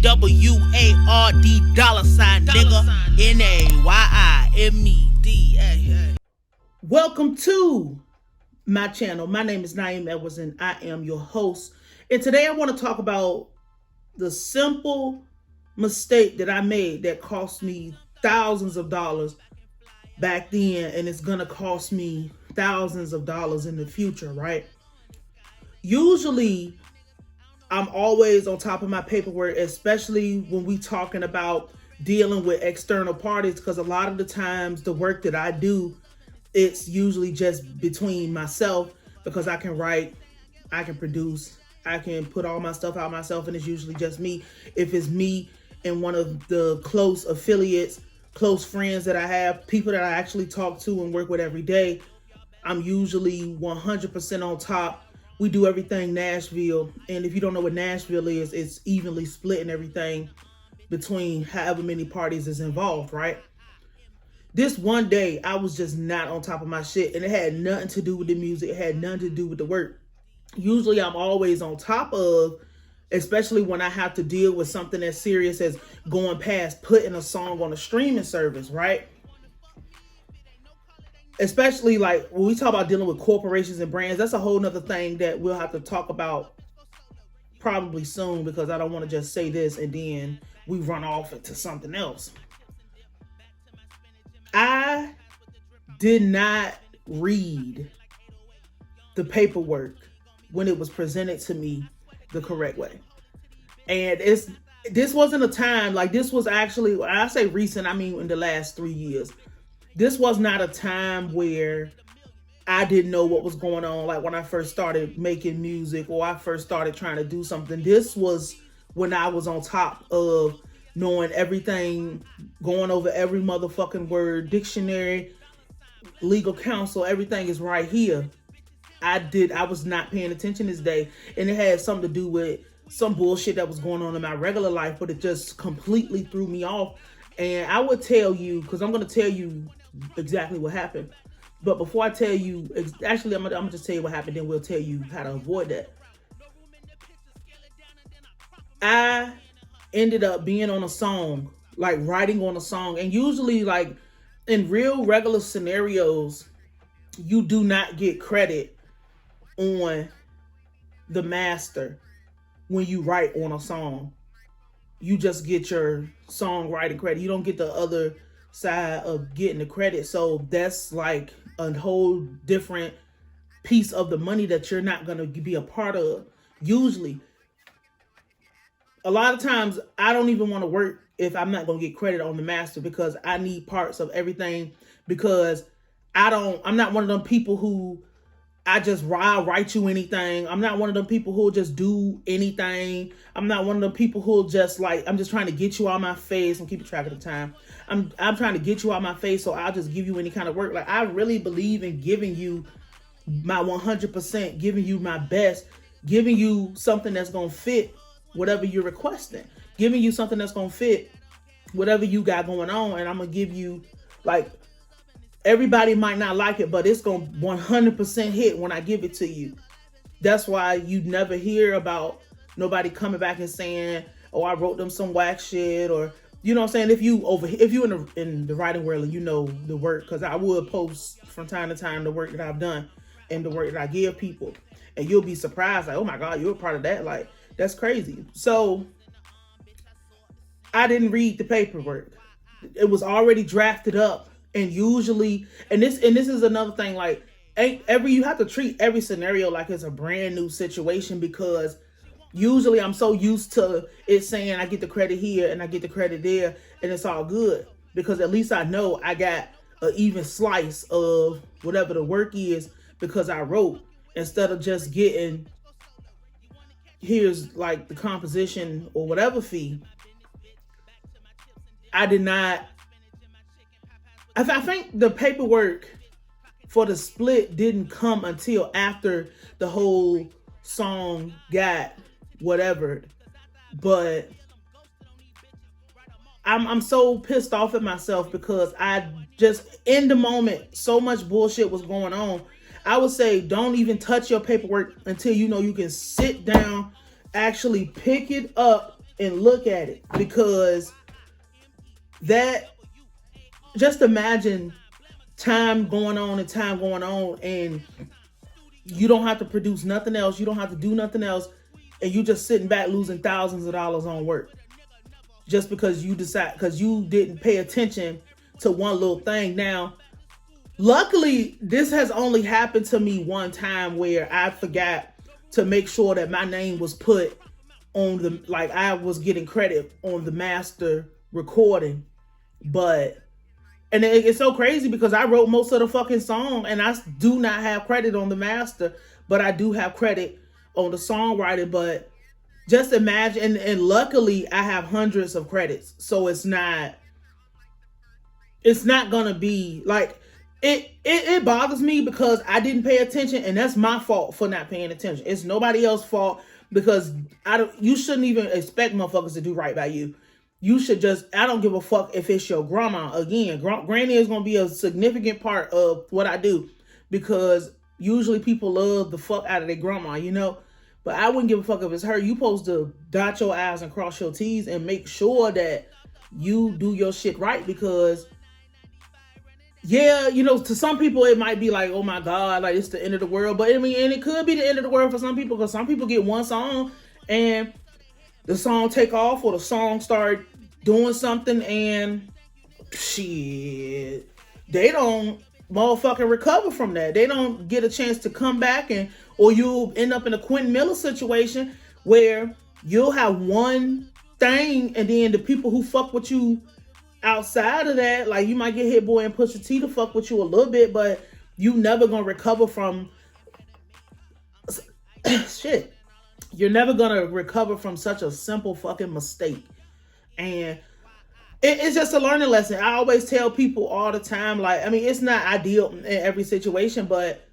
WARD dollar sign, nigga. NAYIMED. Welcome to my channel. My name is Nayim and I am your host. And today I want to talk about the simple mistake that I made that cost me thousands of dollars back then, and it's gonna cost me thousands of dollars in the future, right? Usually I'm always on top of my paperwork, especially when we talking about dealing with external parties, because a lot of the times the work that I do, it's usually just between myself, because I can write, I can produce, I can put all my stuff out myself, and it's usually just me. If it's me and one of the close affiliates, close friends that I have, people that I actually talk to and work with every day, I'm usually 100% on top. We do everything Nashville, and if you don't know what Nashville is, it's evenly split and everything between however many parties is involved, right? This one day, I was just not on top of my shit, and it had nothing to do with the music. It had nothing to do with the work. Usually, I'm always on top of, especially when I have to deal with something as serious as going past putting a song on a streaming service, right? Especially like when we talk about dealing with corporations and brands, that's a whole nother thing that we'll have to talk about probably soon, because I don't want to just say this and then we run off into something else. I did not read the paperwork when it was presented to me the correct way. And this wasn't a time, like this was actually, when I say recent, I mean in the last 3 years. This was not a time where I didn't know what was going on, like when I first started making music or I first started trying to do something. This was when I was on top of knowing everything, going over every motherfucking word, dictionary, legal counsel, everything is right here. I was not paying attention this day, and it had something to do with some bullshit that was going on in my regular life, but it just completely threw me off. And I would tell you, because I'm going to tell you exactly what happened. But before I tell you, actually, I'm gonna just tell you what happened, then we'll tell you how to avoid that. I ended up being on a song, like writing on a song. And usually, like in real regular scenarios, you do not get credit on the master when you write on a song. You just get your songwriting credit. You don't get the other side of getting the credit. So that's like a whole different piece of the money that you're not going to be a part of. Usually, a lot of times I don't even want to work if I'm not going to get credit on the master, because I need parts of everything, because I'm not one of them people who I'll write you anything. I'm not one of them people who'll just do anything. I'm not one of them people who'll just like, I'm just trying to get you out my face. I'm keeping track of the time. I'm trying to get you out my face, so I'll just give you any kind of work. Like, I really believe in giving you my 100%, giving you my best, giving you something that's going to fit whatever you're requesting, giving you something that's going to fit whatever you got going on. And I'm going to give you, like, everybody might not like it, but it's going to 100% hit when I give it to you. That's why you never hear about nobody coming back and saying, oh, I wrote them some whack shit, or, you know what I'm saying? If you in the writing world and you know the work, because I would post from time to time the work that I've done and the work that I give people, and you'll be surprised, like, oh my God, you're a part of that. Like, that's crazy. So I didn't read the paperwork. It was already drafted up. And usually, and this is another thing, like you have to treat every scenario like it's a brand new situation, because usually I'm so used to it saying I get the credit here and I get the credit there and it's all good, because at least I know I got an even slice of whatever the work is because I wrote, instead of just getting, here's like the composition or whatever fee. I think the paperwork for the split didn't come until after the whole song got whatever. But I'm so pissed off at myself, because I just, in the moment, so much bullshit was going on. I would say don't even touch your paperwork until you know you can sit down, actually pick it up and look at it, because that, just imagine time going on and time going on, and you don't have to produce nothing else, you don't have to do nothing else, and you just sitting back losing thousands of dollars on work just because you didn't pay attention to one little thing. Now, luckily, this has only happened to me one time where I forgot to make sure that my name was put on the, like, I was getting credit on the master recording. But, and it's so crazy because I wrote most of the fucking song and I do not have credit on the master, but I do have credit on the songwriting. But just imagine, and luckily I have hundreds of credits, so it's not gonna be like, it bothers me because I didn't pay attention, and that's my fault for not paying attention. It's nobody else's fault, because you shouldn't even expect motherfuckers to do right by you. You should just, I don't give a fuck if it's your grandma. Again, granny is going to be a significant part of what I do, because usually people love the fuck out of their grandma, you know? But I wouldn't give a fuck if it's her. You supposed to dot your I's and cross your T's and make sure that you do your shit right, because yeah, you know, to some people it might be like, oh my God, like it's the end of the world. But I mean, and it could be the end of the world for some people, because some people get one song and the song take off, or the song start doing something and shit, they don't motherfucking recover from that. They don't get a chance to come back, and or you'll end up in a Quentin Miller situation where you'll have one thing, and then the people who fuck with you outside of that, like you might get Hit Boy and Pusha T to fuck with you a little bit, but you never gonna recover from shit. You're never gonna recover from such a simple fucking mistake. And it's just a learning lesson. I always tell people all the time, like, I mean, it's not ideal in every situation, but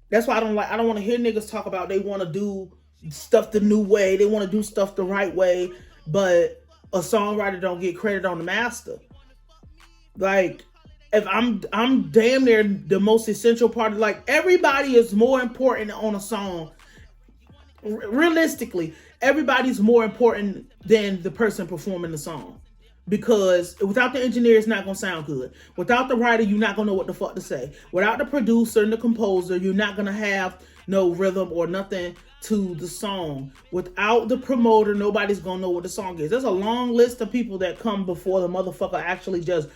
that's why I don't want to hear niggas talk about they want to do stuff the new way, they want to do stuff the right way, but a songwriter don't get credit on the master. Like, if I'm damn near the most essential part of, like, everybody is more important on a song. Realistically, everybody's more important than the person performing the song, because without the engineer, it's not gonna sound good. Without the writer, you're not gonna know what the fuck to say. Without the producer and the composer, you're not gonna have no rhythm or nothing to the song. Without the promoter, nobody's gonna know what the song is. There's a long list of people that come before the motherfucker actually just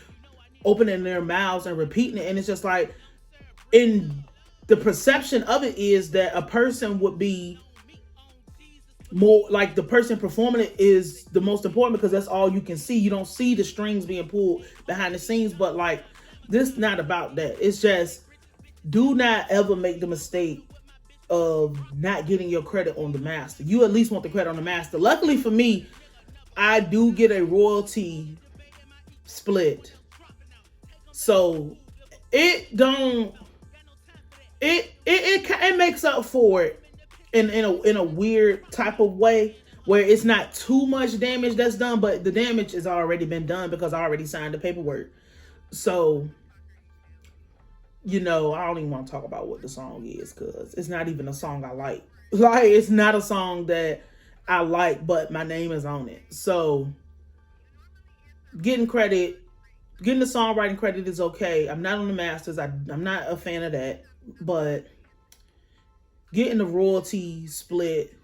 opening their mouths and repeating it. And it's just like, in the perception of it is that a person would be more like, the person performing it is the most important, because that's all you can see. You don't see the strings being pulled behind the scenes. But like, this is not about that. It's just, do not ever make the mistake of not getting your credit on the master. You at least want the credit on the master. Luckily for me, I do get a royalty split, so it makes up for it in a weird type of way, where it's not too much damage that's done, but the damage has already been done because I already signed the paperwork. So, you know, I don't even want to talk about what the song is, because it's not even a song I like. Like, it's not a song that I like, but my name is on it. So, getting the songwriting credit is okay. I'm not on the masters. I'm not a fan of that. But getting the royalty split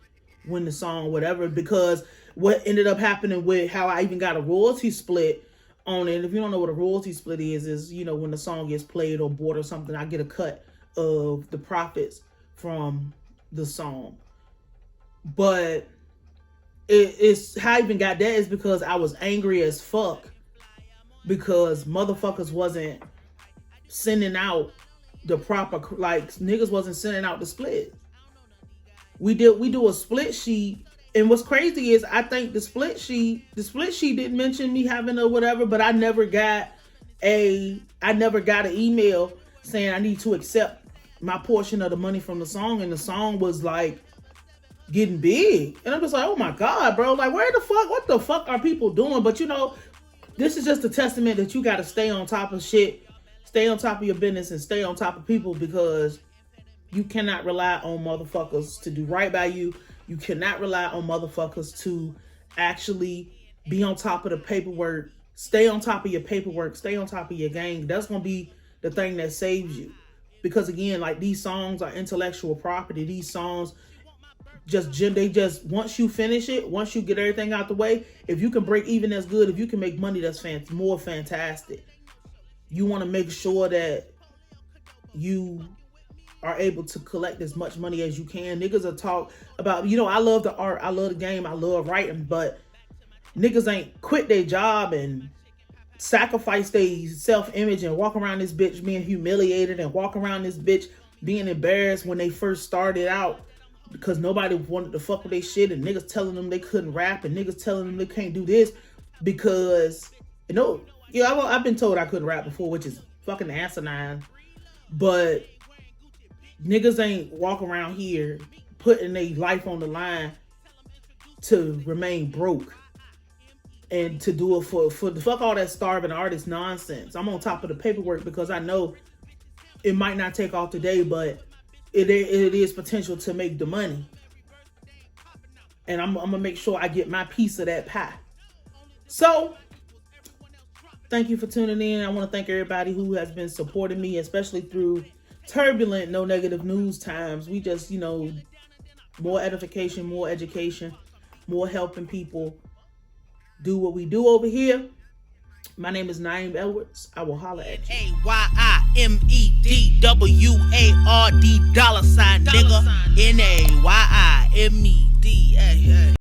when the song, whatever, because what ended up happening with how I even got a royalty split on it, if you don't know what a royalty split is, you know, when the song gets played or bought or something, I get a cut of the profits from the song. But it's how I even got that is because I was angry as fuck, because motherfuckers wasn't sending out the proper, like, niggas wasn't sending out the split. We do a split sheet, and what's crazy is I think the split sheet didn't mention me having a whatever, but I never got an email saying I need to accept my portion of the money from the song, and the song was like getting big, and I'm just like, oh my God, bro, like, what the fuck are people doing? But you know, this is just a testament that you got to stay on top of shit, stay on top of your business, and stay on top of people, because you cannot rely on motherfuckers to do right by you. You cannot rely on motherfuckers to actually be on top of the paperwork, stay on top of your paperwork, stay on top of your game. That's going to be the thing that saves you. Because again, like, these songs are intellectual property. These songs they just once you finish it, once you get everything out the way, if you can break even, that's good. If you can make money, that's more fantastic. You want to make sure that you are able to collect as much money as you can. Niggas will talk about, I love the art, I love the game, I love writing, but niggas ain't quit their job and sacrifice their self-image and walk around this bitch being humiliated and walk around this bitch being embarrassed when they first started out because nobody wanted to fuck with their shit, and niggas telling them they couldn't rap and niggas telling them they can't do this because, I've been told I couldn't rap before, which is fucking asinine, but niggas ain't walk around here putting their life on the line to remain broke and to do it for the fuck all that starving artist nonsense. I'm on top of the paperwork because I know it might not take off today, but it is potential to make the money. And I'm gonna make sure I get my piece of that pie. So, thank you for tuning in. I want to thank everybody who has been supporting me, especially through turbulent, no negative news times. We just, more edification, more education, more helping people do what we do over here. My name is Nayim Edwards. I will holler at you. Nayimedward, $, nigga. Nayimedward.